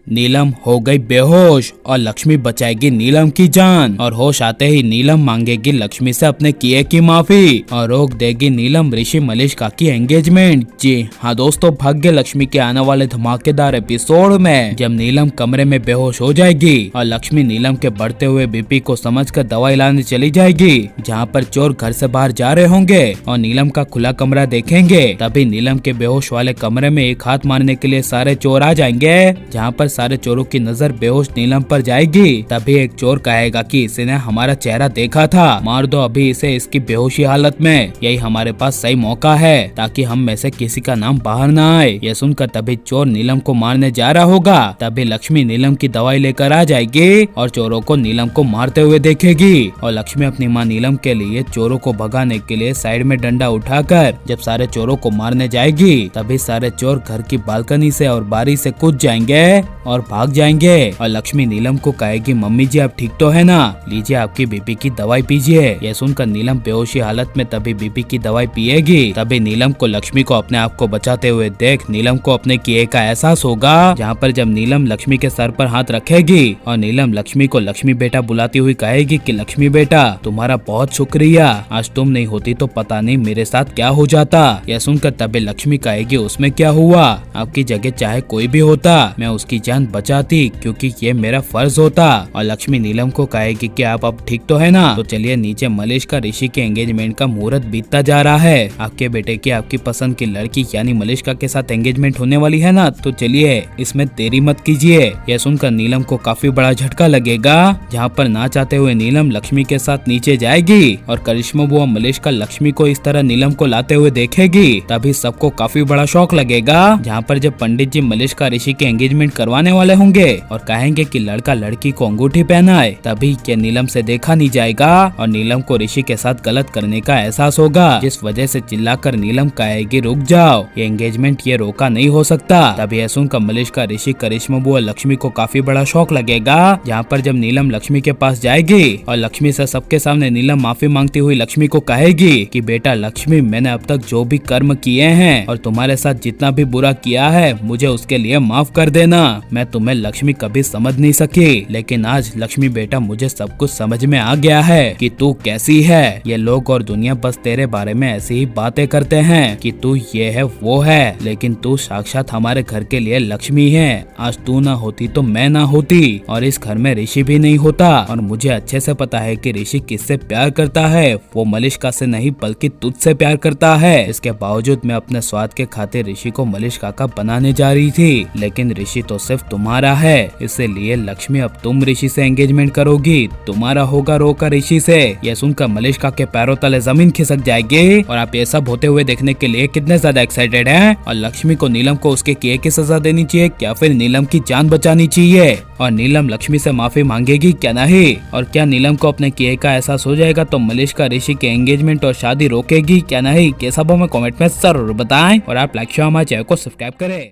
नीलम हो गई बेहोश और लक्ष्मी बचाएगी नीलम की जान। और होश आते ही नीलम मांगेगी लक्ष्मी से अपने किए की माफी और रोक देगी नीलम ऋषि मलिष्का की एंगेजमेंट। जी हाँ दोस्तों, भाग्य लक्ष्मी के आने वाले धमाकेदार एपिसोड में जब नीलम कमरे में बेहोश हो जाएगी और लक्ष्मी नीलम के बढ़ते हुए बीपी को समझकर दवाई लाने चली जाएगी, जहाँ पर चोर घर से बाहर जा रहे होंगे और नीलम का खुला कमरा देखेंगे, तभी नीलम के बेहोश वाले कमरे में एक हाथ मारने के लिए सारे चोर आ जाएंगे। जहाँ पर सारे चोरों की नजर बेहोश नीलम पर जाएगी, तभी एक चोर कहेगा कि इसने हमारा चेहरा देखा था, मार दो अभी इसे इसकी बेहोशी हालत में, यही हमारे पास सही मौका है ताकि हम में से किसी का नाम बाहर न आए। ये सुनकर तभी चोर नीलम को मारने जा रहा होगा, तभी लक्ष्मी नीलम की दवाई लेकर आ जाएगी और चोरों को नीलम को मारते हुए देखेगी। और लक्ष्मी अपनी माँ नीलम के लिए चोरों को भगाने के लिए साइड में डंडा उठाकर जब सारे चोरों को मारने जाएगी, तभी सारे चोर घर की बालकनी से और बारी से कूद जाएंगे और भाग जाएंगे। और लक्ष्मी नीलम को कहेगी, मम्मी जी आप ठीक तो है ना, लीजिए आपकी बीपी की दवाई पीजिए। यह सुनकर नीलम बेहोशी हालत में तभी बीपी की दवाई पिएगी। तभी नीलम को लक्ष्मी को अपने आप को बचाते हुए देख नीलम को अपने किए का एहसास होगा, जहाँ पर जब नीलम लक्ष्मी के सर पर हाथ रखेगी और नीलम लक्ष्मी को लक्ष्मी बेटा बुलाती हुई कहेगी कि लक्ष्मी बेटा तुम्हारा बहुत शुक्रिया, आज तुम नहीं होती तो पता नहीं मेरे साथ क्या हो जाता। यह सुनकर तभी लक्ष्मी कहेगी, उसमें क्या हुआ, आपकी जगह चाहे कोई भी होता मैं उसकी जान बचाती, क्योंकि ये मेरा फर्ज होता। और लक्ष्मी नीलम को कहेगी कि आप अब ठीक तो है ना, तो चलिए नीचे मलिष्का ऋषि के एंगेजमेंट का मुहूर्त बीतता जा रहा है, आपके बेटे की आपकी पसंद की लड़की यानी मलिष्का के साथ एंगेजमेंट होने वाली है ना, तो चलिए इसमें देरी मत कीजिए। यह सुनकर नीलम को काफी बड़ा झटका लगेगा, जहाँ पर ना चाहते हुए नीलम लक्ष्मी के साथ नीचे जाएगी और करिश्मा बुआ मलिष्का लक्ष्मी को इस तरह नीलम को लाते हुए देखेगी, तभी सबको काफी बड़ा शौक लगेगा। जहाँ पर जब पंडित जी मलिष्का ऋषि के एंगेजमेंट करवाने वाले होंगे और कहेंगे कि लड़का लड़की को अंगूठी पहनाए, तभी ये नीलम से देखा नहीं जाएगा और नीलम को ऋषि के साथ गलत करने का एहसास होगा, जिस वजह से चिल्लाकर नीलम कहेगी रुक जाओ, ये एंगेजमेंट ये रोका नहीं हो सकता। तभी यह सुनकर मलिष्का ऋषि करिश्मा बुआ लक्ष्मी को काफी बड़ा शौक लगेगा, जहाँ पर जब नीलम लक्ष्मी के पास जाएगी और लक्ष्मी से सबके सामने नीलम माफी मांगती हुई लक्ष्मी को कहेगी कि बेटा लक्ष्मी, मैंने अब तक जो भी कर्म किए हैं और तुम्हारे साथ जितना भी बुरा किया है मुझे उसके लिए माफ कर देना। मैं तुम्हें लक्ष्मी कभी समझ नहीं सकी, लेकिन आज लक्ष्मी बेटा मुझे सब कुछ समझ में आ गया है कि तू कैसी है। ये लोग और दुनिया बस तेरे बारे में ऐसी ही बातें करते हैं कि तू ये है वो है, लेकिन तू साक्षात हमारे घर के लिए लक्ष्मी है। आज तू ना होती तो मैं ना होती और इस घर में ऋषि भी नहीं होता। और मुझे अच्छे से पता है कि ऋषि किससे प्यार करता है, वो मलिष्का से नहीं बल्कि तुझसे प्यार करता है। इसके बावजूद मैं अपने स्वाद के खातिर ऋषि को मलिष्का का बनाने जा रही थी, लेकिन ऋषि तो सिर्फ तुम्हारा है, इसलिए लक्ष्मी अब तुम ऋषि से एंगेजमेंट करोगी, तुम्हारा होगा रोका ऋषि से। यह सुनकर मलिष्का के पैरों तले जमीन खिसक जाएगी। और आप ये सब होते हुए देखने के लिए कितने ज्यादा एक्साइटेड हैं? और लक्ष्मी को नीलम को उसके किए की सजा देनी चाहिए क्या फिर नीलम की जान बचानी चाहिए? और नीलम लक्ष्मी से माफी मांगेगी क्या नहीं? और क्या नीलम को अपने किए का एहसास हो जाएगा तो मलिष्का ऋषि के एंगेजमेंट और शादी रोकेगी क्या नहीं? ये सब हमें कमेंट में जरूर बताएं और आप लाइक शेयर हमारे चैनल को सब्सक्राइब करें।